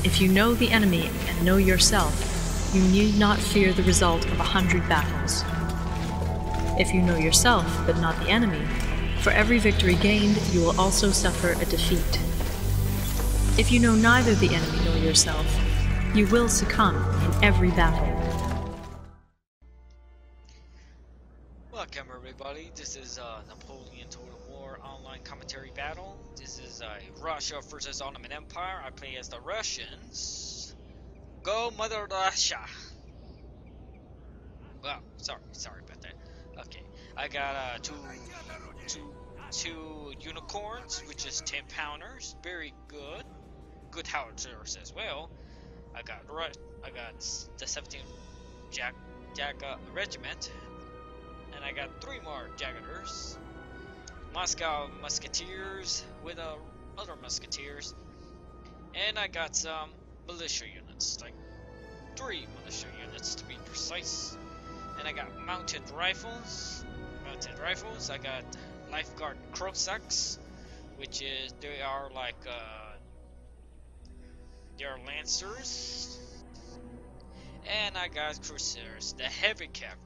If you know the enemy and know yourself, you need not fear the result of 100 battles. If you know yourself, but not the enemy, for every victory gained, you will also suffer a defeat. If you know neither the enemy nor yourself, you will succumb in every battle. Welcome everybody, this is Napoleon Total War online commentary battle. This is Russia versus Ottoman Empire. I play as the Russians. Go Mother Russia! Well, sorry about that. Okay, I got two unicorns, which is 10-pounders, very good howitzers as well. I got the 17th Jack Regiment. And I got 3 more Jaggeders, Moscow Musketeers with other Musketeers, and I got some militia units, like 3 militia units to be precise. And I got mounted rifles. I got lifeguard Cossacks, which is they are lancers, and I got cruisers, the heavy cavalry.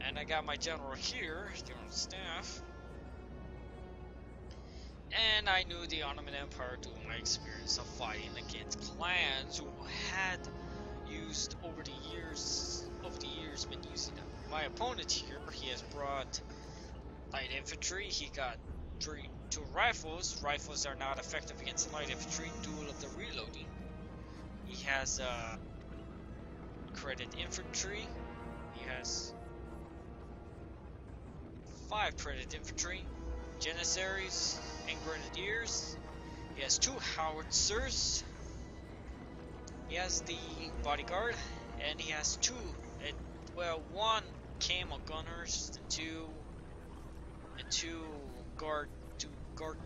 And I got my general here, general staff. And I knew the Ottoman Empire due to my experience of fighting against clans who had used over the years been using them. My opponent here, he has brought light infantry. He got 2 rifles. Rifles are not effective against light infantry due to the reloading. He has credit infantry. He has 5 credit infantry, janissaries, and grenadiers. He has 2 howitzers. He has the bodyguard, and he has 1 camel gunners, and two guard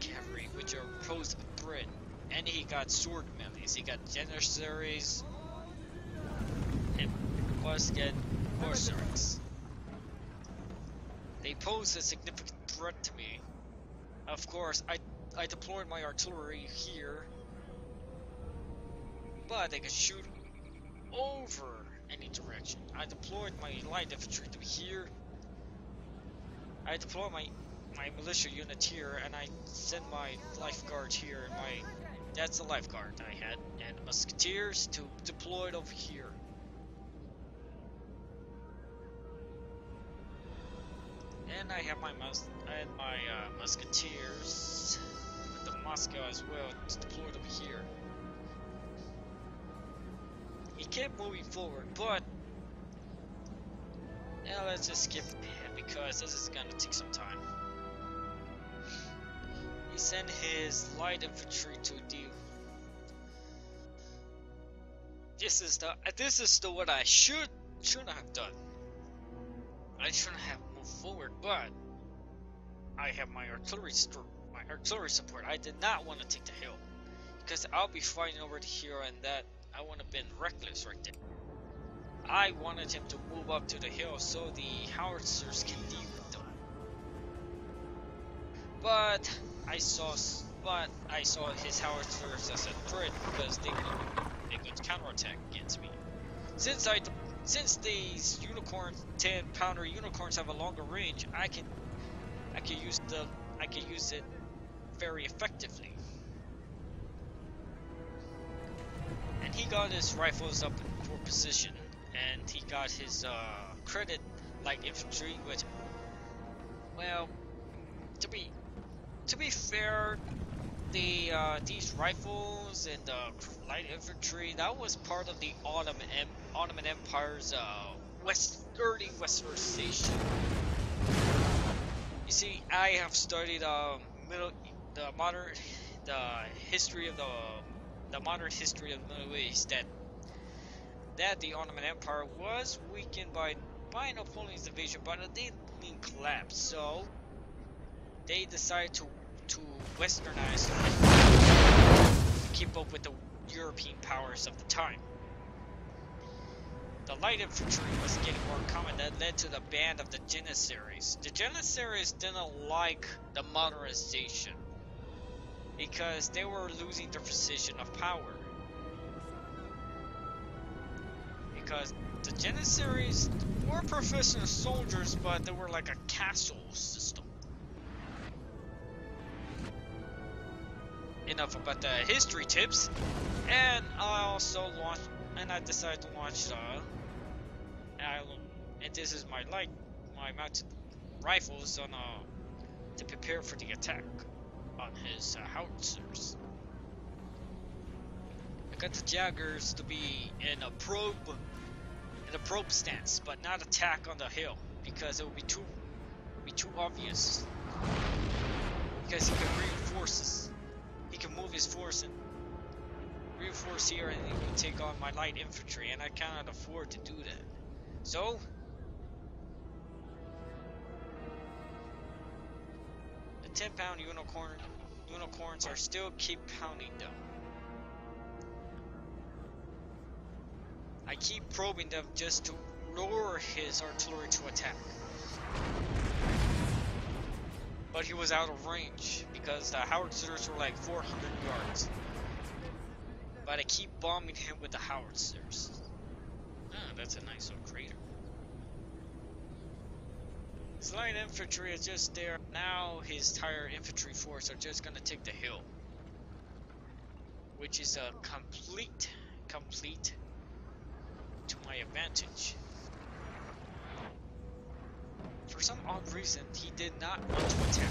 cavalry, which are opposed with threat. And he got sword melees. He got janissaries, and plus get berserks. They pose a significant threat to me. Of course, I deployed my artillery here, but they could shoot over any direction. I deployed my light infantry to here. I deployed my militia unit here, and I sent my lifeguard here. That's the lifeguard I had, and the musketeers to deployed over here. And I have my musketeers with the Moscow as well deployed over here. He kept moving forward, but now let's just skip ahead because this is gonna take some time. He sent his light infantry to deal. This is the what I shouldn't have done. I shouldn't have moved forward, but I have my artillery support. I did not want to take the hill because I'll be fighting over here, and that I would have been reckless right there. I wanted him to move up to the hill so the howitzers can deal with them. But I saw his howitzers as a threat because they could counterattack against me. Since these 10-pounder unicorns have a longer range, I can use it very effectively. And he got his rifles up for position, and he got his credit light infantry, which, well, to be fair, these rifles and the light infantry, that was part of the Ottoman Empire's early westernization. You see, I have studied the modern history of the Middle East, that the Ottoman Empire was weakened by Napoleon's invasion, but it didn't collapse. So they decided to westernize to keep up with the European powers of the time. The light infantry was getting more common. That led to the ban of the janissaries. The janissaries didn't like the modernization. because they were losing their precision of power. Because the Janissaries were professional soldiers, but they were like a castle system. Enough about the history tips. And I decided to launch and this is my mounted rifles on to prepare for the attack on his howitzers. I got the Jaggers to be in a probe stance, but not attack on the hill, because it would be too obvious. Because he can reinforce. He can move his force and reinforce here, and he will take on my light infantry, and I cannot afford to do that. So the 10-pound unicorns are still keep pounding them. I keep probing them just to lure his artillery to attack. But he was out of range because the howitzers were like 400 yards. But I keep bombing him with the howitzers. Ah, that's a nice little crater. His light infantry is just there. Now his entire infantry force are just gonna take the hill. Which is a complete to my advantage. For some odd reason, he did not want to attack.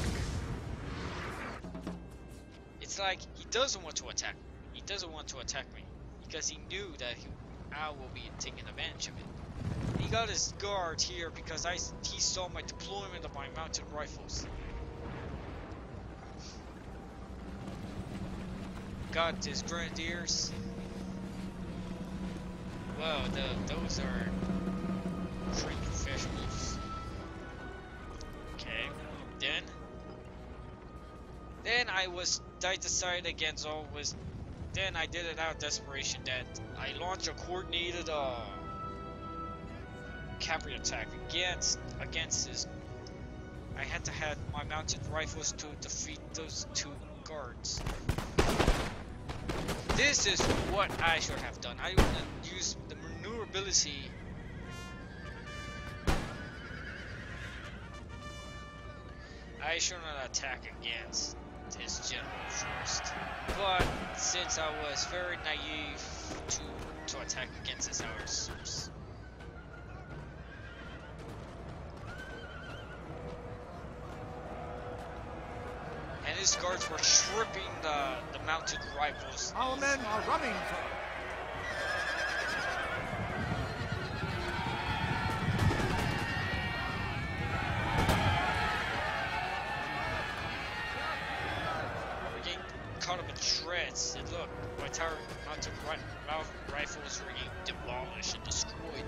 It's like he doesn't want to attack. He doesn't want to attack me because he knew that I will be taking advantage of it. He got his guard here because he saw my deployment of my mounted rifles. Got his grenadiers. Well, those are trained professionals. Okay, then I decided against always. Then I did it out of desperation that I launched a coordinated cavalry attack against his. I had to have my mounted rifles to defeat those two guards. This is what I should have done. I would have used the maneuverability. I should not attack against his general first. But since I was very naive to attack against his howitzers. And his guards were stripping the mounted rifles. Our men are running, sir. We're getting caught up in shreds. And look, my entire mounted rifles were getting demolished and destroyed.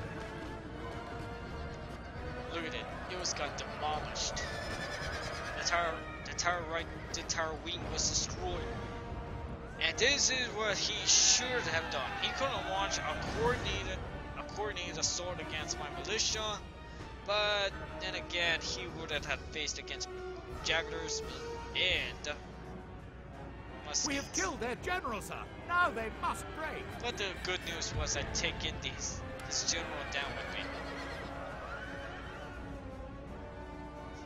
Look at it. It was got demolished. The entire wing was destroyed. And this is what he should have done. He could have launched a coordinated assault against my militia, but then again he would have had faced against Jaggers and muskets. We have killed their general, sir. Now they must break. But the good news was I'd taken this general down with me.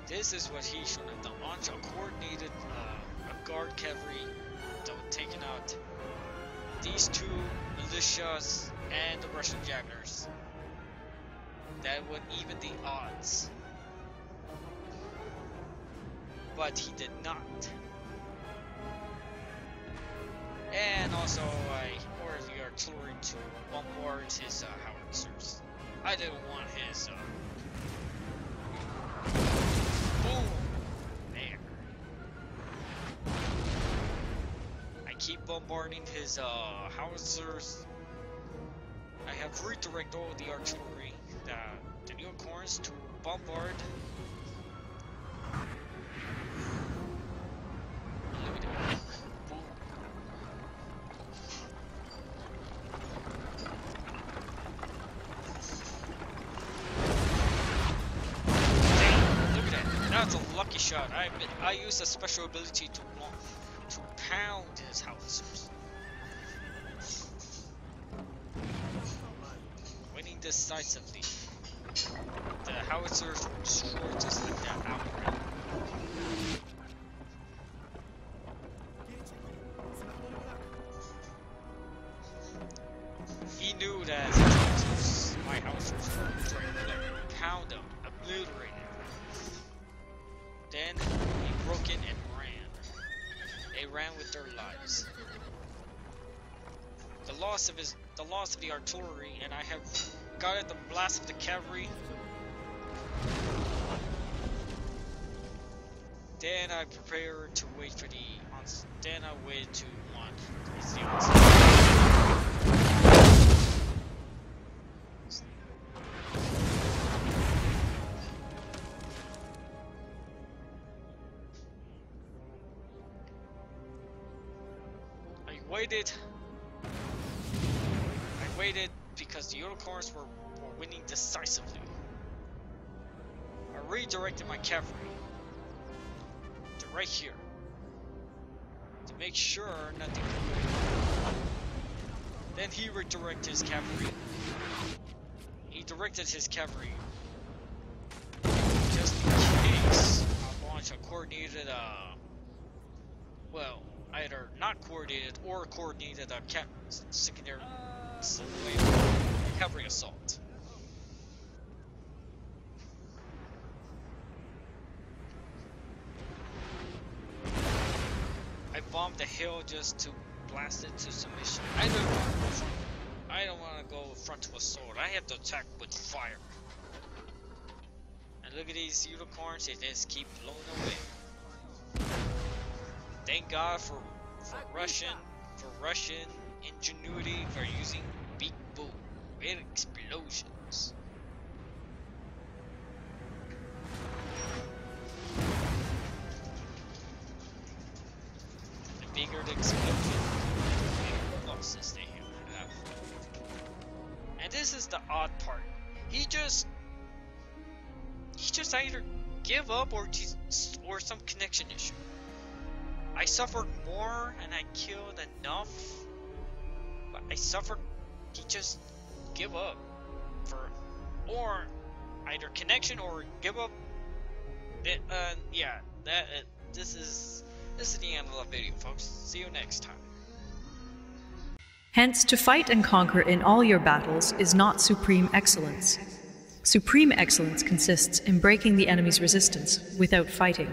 This is what he should have done. Launch a coordinated guard cavalry, taking out these two militias and the Russian Jaggers. That would even the odds. But he did not. And also I ordered the artillery to bombard his howitzers. I didn't want his boom! There. I keep bombarding his howitzers. I have redirected all the artillery, the unicorns to bombard. Look at it. Boom. That's a lucky shot. I used a special ability to to pound his howitzers. Winning decisively. The howitzers were destroyed just like that outright. He knew that my howitzers were trying to pound them, obliterate them. Then he broke in and ran. They ran with their lives. The loss of the artillery, and I have got at the blast of the cavalry. Then I prepared to wait for the onslaught. Then I waited to launch towards the onslaught. I waited because the unicorns were winning decisively. I redirected my cavalry to right here to make sure nothing could go wrong. Then he redirected his cavalry. He directed his cavalry just in case I launch a coordinated, well, either not coordinated or coordinated secondary cavalry assault. I bombed the hill just to blast it to submission. I don't want to go frontal assault. I have to attack with fire. And look at these unicorns, they just keep blowing away. Thank God for Russian ingenuity for using big boom with explosions. The bigger the explosion, the bigger the losses they have. And this is the odd part. He just either give up or some connection issue. I suffered more and I killed enough, but I suffered. He just give up or either connection or give up. This is the end of the video, folks. See you next time. Hence, to fight and conquer in all your battles is not supreme excellence. Supreme excellence consists in breaking the enemy's resistance without fighting.